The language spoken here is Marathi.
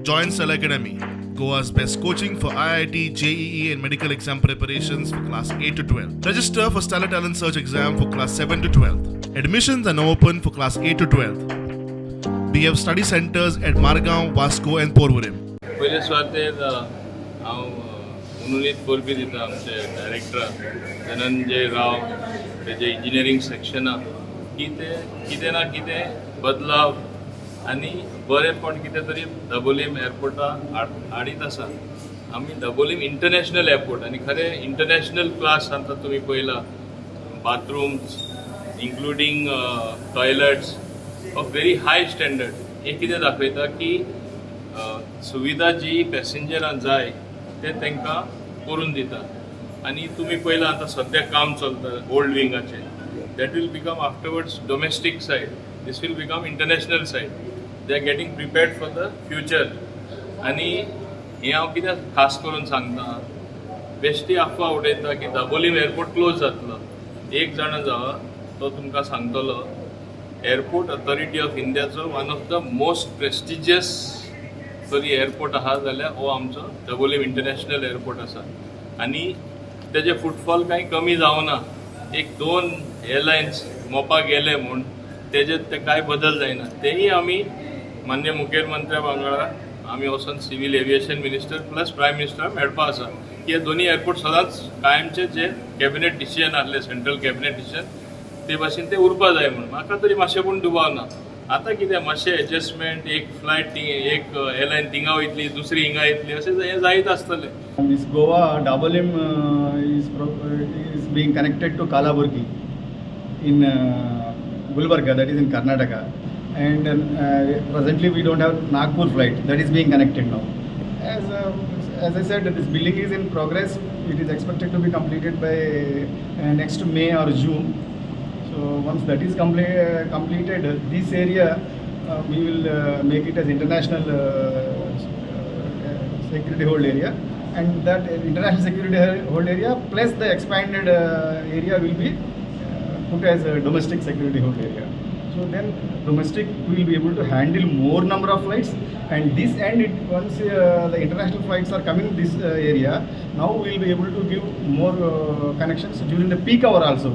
Join Cell Academy, Goa's best coaching for IIT, JEE, and medical exam preparations for class 8 to 12. Register for Stellar Talent Search exam for class 7 to 12. Admissions are now open for class 8 to 12. We have study centers at Margaon, Vasco, and Porvorim. पहिले सुवातेर हांव उनुनीत कोरबी दिता आमचे डायरेक्टर धनंजय राव तेजे इंजिनियरींग सेक्शना की ते कितें ना कितें बदलाव आनी बरेंपण कितें तरी दाबोलीम एअरपोर्टा हाडीत आसा. आमी दाबोलीम इंटरनॅशनल एअरपोर्ट आनी खरें इंटरनॅशनल क्लास आतां तुमी पळयला bathrooms including toilets of very high standard. हे कितें दाखयता की सुविधा जी पॅसेंजरांक जाय ते तांकां करून दिता. आनी तुमी पळयलां आतां सद्या काम चलता ओल्ड विंगाचें. That will become afterwards domestic side. This will become international side. They are getting prepared for the future. आनी हें हांव कित्याक खास करून सांगता, बेश्टी अफवा उडयता की दाबोलीम एअरपोर्ट क्लोज जातलो. एक जाणा जावा तो तुमकां सांगतलो एअरपोर्ट अथॉरिटी ऑफ इंडियाचो one of the most prestigious जरी एअरपोर्ट आहा जाल्यार हो आमचो दाबोलीम इंटरनॅशनल एअरपोर्ट आसा. आनी तेजे फुटफॉल कांय कमी जावना. एक दोन एअरलायन्स मोपाक गेले म्हूण तेजे ते कांय बदल जायना. तेही आमी मान्य मुखेलमंत्र्या वांगडा आमी वचून civil aviation minister plus prime मिनिस्टराक मेळपा आसा की हे दोनी एअरपोर्ट सदांच कायमचे जे कॅबिनेट डिसिजन आसले सेंट्रल कॅबिनेट डिसिजन ते भाशेन ते उरपा जाय म्हणून. म्हाका तरी मातशें पूण दुबाव ना. आतां कितें मातशें एडजस्टमेंट एक फ्लायट एक एअरलायन थिंगा वयतली दुसरी हिंगा येतली अशें हें जायत आसतलें. This Goa Dabolim is being connected to Kalaburgi in Gulbarga, that is in Karnataka, and presently we don't have Nagpur flight that is being connected now. As I said, this building is in progress. It is expected to be completed by next May or June. So once that is completed, this area we will make it as international security hold area, and that international security hold area plus the expanded area will be put as a domestic security hold area. So then domestic will be able to handle more number of flights, and this end once the international flights are coming this area, now we will be able to give more connections during the peak hour also.